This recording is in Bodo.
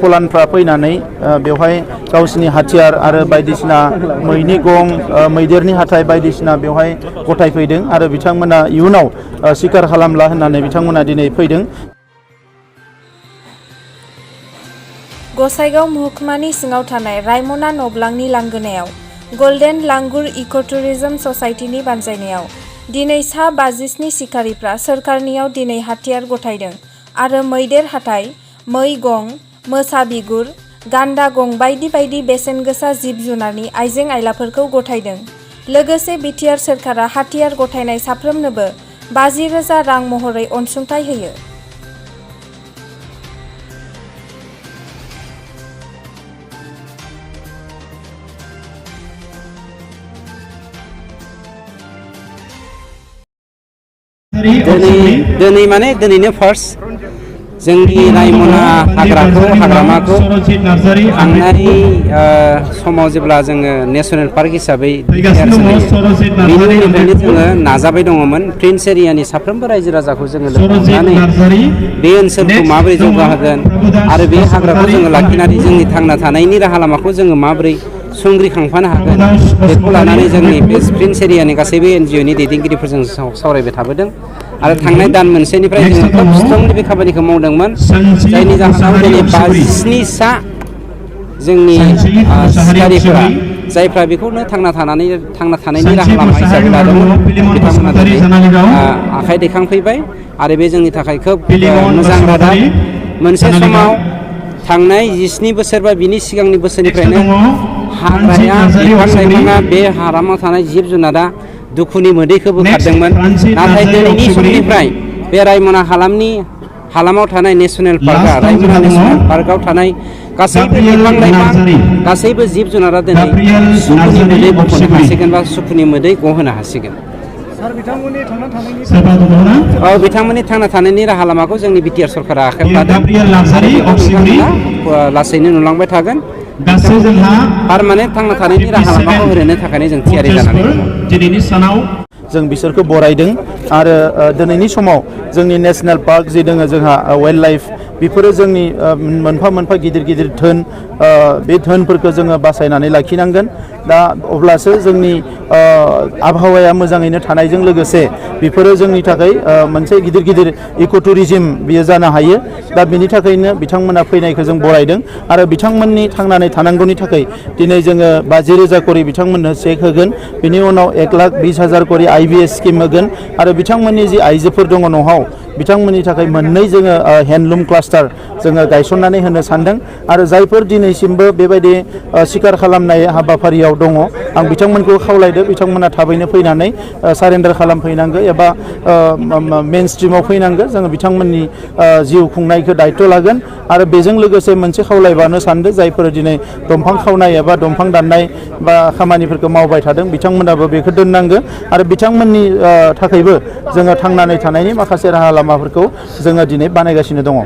फलानफ्रा फैनानै बेवहाय गावसिनि हाथियार आरो बायदिसिना मैनि गं मैदेरनि हाथाय बायदिसिना बेवहाय गथायफैदों आरो बिथांमोना इयुनाव सिखार खालामला होननानै बिथांमोना दिनै फैदों। गसाइगाव महकुमानि सिङाव थानाय रायमना नब्लांनि लांगोनायाव गल्डेन लांगुर इक' टुरिजम ससाइटिनि बानजायनायाव दिनै सा 57 सिखारिफ्रा सोरखारनियाव दिनै हाथियार गथायदों आरो मैदेर हाथाय, मै गं, मोसा बिगुर, गान्दा गं बायदि बायदि बेसेन गोसा जिब जुनारनि आइजें आइलाफोरखौ गथायदों। लोगोसे बिटिआर सोरखारा हाथियार गथायनाय साफ्रोमनोबो 50,000 रां महरै अनसुंथाइ होयो। दिनै माने दिनैनो फार्स्ट जोंनि रायमना हाग्रामाखौ थांनाय समाव जेब्ला जोङो नेसनेल पार्क हिसाबै बिनिफ्रायनो जोङो नाजाबाय दङमोन। प्रिन्स एरियानि साफ्रोमबो रायजो राजाखौ जोङो लोगो हमनानै बे ओनसोलखौ माबोरै जौगाहोगोन आरो बे हाग्राखौ जोङो लाखिनानै जोंनि थांना थानायनि राहा लामाखौ जोङो माबोरै संग्रिखांफानो हागोन बेखौ लानानै जोंनि बे प्रिन्स एरियानि गासैबो NGOनि दैदेनगिरिफोरजों सावरायबाय थाबोदों आरो थांनाय दान मोनसेनिफ्राय जोङो खोब स्ट्रंलि बे खामानिखौ मावदोंमोन, जायनि जाहोनाव दिनै 57 सा जोंनि सिखारिफोरा जायफ्रा बेखौनो थांना थानायनि राहा लामा हिसाबै लादोंमोन बिथांमोना दिनै आखाइ दैखांफैबाय आरो बे जोंनि थाखाय खोब मोजां रादाब। मोनसे समाव थांनाय 17 बोसोर बा बिनि सिगांनि बोसोरनिफ्रायनो हाग्राया बिफां-लाइफाङा बे हालामाव थानाय जिब जुनारा दुखुनि मोदैखौ बोखारदोंमोन। नाथाय दिनैनि समनिफ्राय बे रायमना हालामाव थानाय नेसनेल पार्कआ रायमना नेसनेल पार्कआव थानाय गासैबो बिफां-लाइफां गासैबो जिब जुनारा दिनै सुखुनि मोदै बख'नो हासिगोन बा सुखुनि मोदै गहोनो हासिगोन। बिथांमोननि थांना थानायनि राहा लामाखौ जोंनि बिटिआर सरकारा आखायाव लादों आरो बेखौ नोंथांमोना लासैनो नुलांबाय थागोन। पारमानेन्ट थांना थानायनि राहा लामाखौ होनो थाखायनो जों थियारि जानानै दङ। जों बिसोरखौ बरायदों आरो दिनैनि समाव जोंनि नेसनेल पार्क जि दङ जोंहा वाइल्ड लाइफ बेफोरो जोंनि मोनफा मोनफा गिदिर गिदिर धोन, बे धोनफोरखौ जोङो बासायनानै लाखिनांगोन। दा अब्लासो जोंनि आबहावाया मोजाङैनो थानायजों लोगोसे बेफोरो जोंनि थाखाय मोनसे गिदिर गिदिर इक' टुरिजम बियो जानो हायो। दा बिनि थाखायनो बिथांमोना फैनायखौ जों बरायदों आरो बिथांमोननि थांनानै थानांगौनि थाखाय दिनै जोङो 50,000 करि बिथांमोननो चेक होगोन। बिनि उनाव 1,20,000 करि IBS स्किम होगोन आरो बिथांमोननि जि आइजोफोर दङ न'आव बिथांमोननि थाखाय मोननै जोङो हेन्डलुम क्लास्टार जोङो गायसननानै होनो सानदों आरो जायफोर दिनैसिमबो बेबायदि सिखार खालामनाय हाबाफारियाव दङ आं बिथांमोनखौ खावलायदो बिथांमोना थाबैनो फैनानै सारेन्डार खालामफैनांगौ एबा मेन स्ट्रिमाव फैनांगौ। जोङो बिथांमोननि जिउ खुंनायखौ दायथ' लागोन आरो बेजों लोगोसे मोनसे खावलायबानो सानदों जायफोर दिनै दंफां खावनाय एबा दंफां दाननाय बा खामानिफोरखौ मावबाय थादों बिथांमोनाबो बेखौ दोननांगौ आरो बिथांमोननि थाखायबो जोङो थांनानै थानायनि माखासे राहा लामाफोरखौ जोङो दिनै बानायगासिनो दङ।